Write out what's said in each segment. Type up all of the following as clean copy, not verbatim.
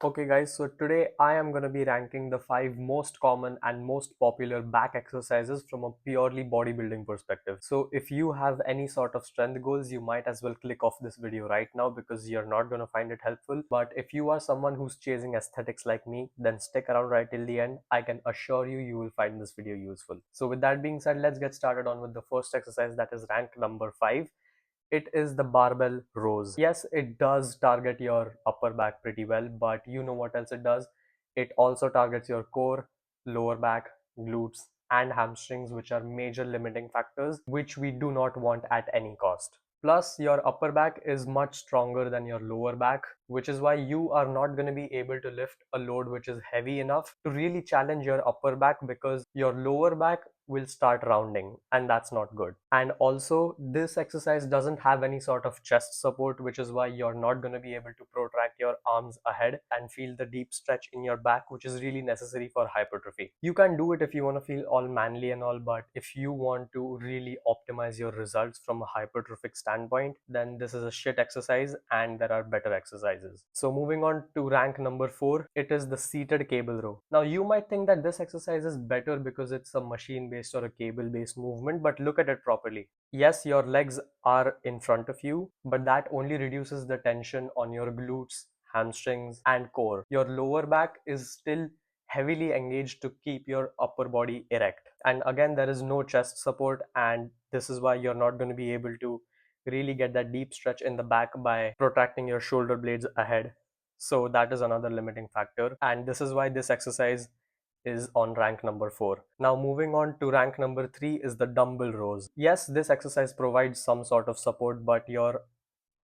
Okay guys, so today I am going to be ranking the 5 most common and most popular back exercises from a purely bodybuilding perspective. So if you have any sort of strength goals, you might as well click off this video right now because you're not going to find it helpful. But if you are someone who's chasing aesthetics like me, then stick around right till the end. I can assure you, you will find this video useful. So with that being said, let's get started on with the first exercise, that is rank number 5. It is the barbell rows. Yes, it does target your upper back pretty well, but you know what else it does? It also targets your core, lower back, glutes, and hamstrings, which are major limiting factors, which we do not want at any cost. Plus, your upper back is much stronger than your lower back, which is why you are not going to be able to lift a load which is heavy enough to really challenge your upper back because your lower back will start rounding, and that's not good. And also, this exercise doesn't have any sort of chest support, which is why you're not going to be able to protract your arms ahead and feel the deep stretch in your back, which is really necessary for hypertrophy. You can do it if you want to feel all manly and all, but if you want to really optimize your results from a hypertrophic standpoint, then this is a shit exercise and there are better exercises. So moving on to rank number 4, it is the seated cable row. Now you might think that this exercise is better because it's a machine based or a cable based movement, but look at it properly. Yes, your legs are in front of you, but that only reduces the tension on your glutes, hamstrings, and core. Your lower back is still heavily engaged to keep your upper body erect. And again, there is no chest support, and this is why you're not going to be able to really get that deep stretch in the back by protracting your shoulder blades ahead. So that is another limiting factor, and this is why this exercise is on rank number 4. Now moving on to rank number 3 is the dumbbell rows. Yes, this exercise provides some sort of support, but your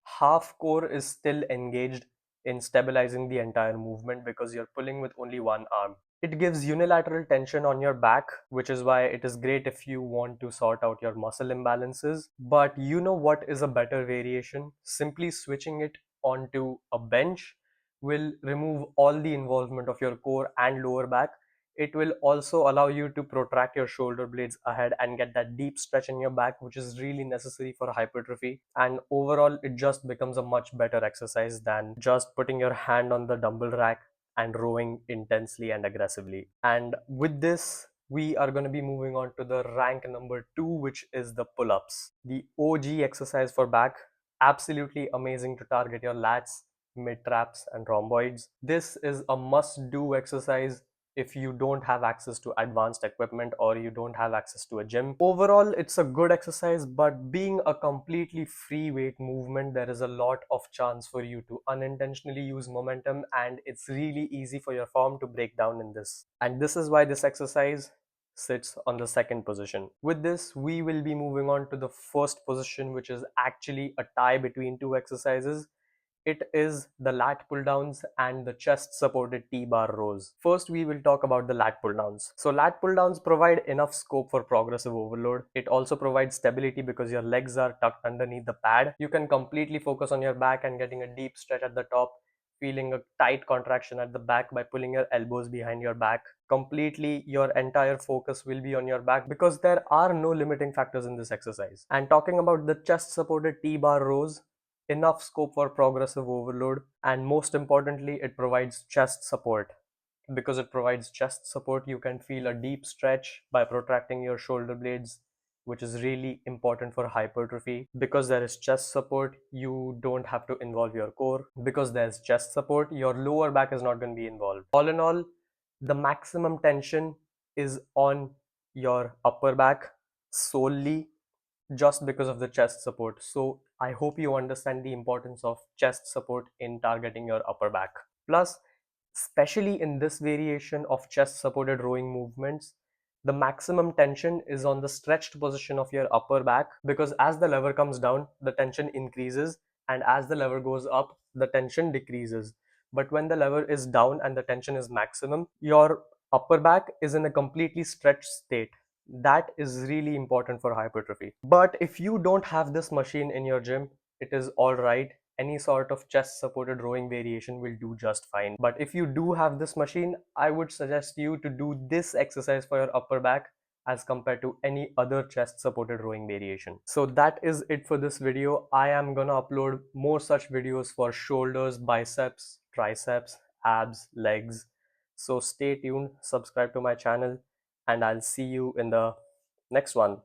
half core is still engaged in stabilizing the entire movement because you're pulling with only one arm. It gives unilateral tension on your back, which is why it is great if you want to sort out your muscle imbalances. But you know what is a better variation? Simply switching it onto a bench will remove all the involvement of your core and lower back. It will also allow you to protract your shoulder blades ahead and get that deep stretch in your back, which is really necessary for hypertrophy. And overall, it just becomes a much better exercise than just putting your hand on the dumbbell rack and rowing intensely and aggressively. And with this, we are going to be moving on to the rank number 2, which is the pull ups. The OG exercise for back, absolutely amazing to target your lats, mid traps, and rhomboids. This is a must do exercise if you don't have access to advanced equipment or you don't have access to a gym. Overall, it's a good exercise, but being a completely free weight movement, there is a lot of chance for you to unintentionally use momentum, and it's really easy for your form to break down in this. And this is why this exercise sits on the second position. With this, we will be moving on to the first position, which is actually a tie between two exercises. It is the lat pull downs and the chest supported T-bar rows. First, we will talk about the lat pull downs. So lat pull downs provide enough scope for progressive overload. It also provides stability because your legs are tucked underneath the pad. You can completely focus on your back and getting a deep stretch at the top, feeling a tight contraction at the back by pulling your elbows behind your back. Completely, your entire focus will be on your back because there are no limiting factors in this exercise. And talking about the chest supported T-bar rows, enough scope for progressive overload, and most importantly, it provides chest support. Because it provides chest support, you can feel a deep stretch by protracting your shoulder blades, which is really important for hypertrophy. Because there is chest support, you don't have to involve your core. Because there's chest support, your lower back is not going to be involved. All in all, the maximum tension is on your upper back solely, just because of the chest support. So I hope you understand the importance of chest support in targeting your upper back. Plus, especially in this variation of chest supported rowing movements, the maximum tension is on the stretched position of your upper back, because as the lever comes down, the tension increases, and as the lever goes up, the tension decreases. But when the lever is down and the tension is maximum, your upper back is in a completely stretched state. That is really important for hypertrophy. But if you don't have this machine in your gym, it is all right. Any sort of chest supported rowing variation will do just fine. But if you do have this machine, I would suggest you to do this exercise for your upper back as compared to any other chest supported rowing variation. So that is it for this video. I am gonna upload more such videos for shoulders, biceps, triceps, abs, legs. So stay tuned, subscribe to my channel, and I'll see you in the next one.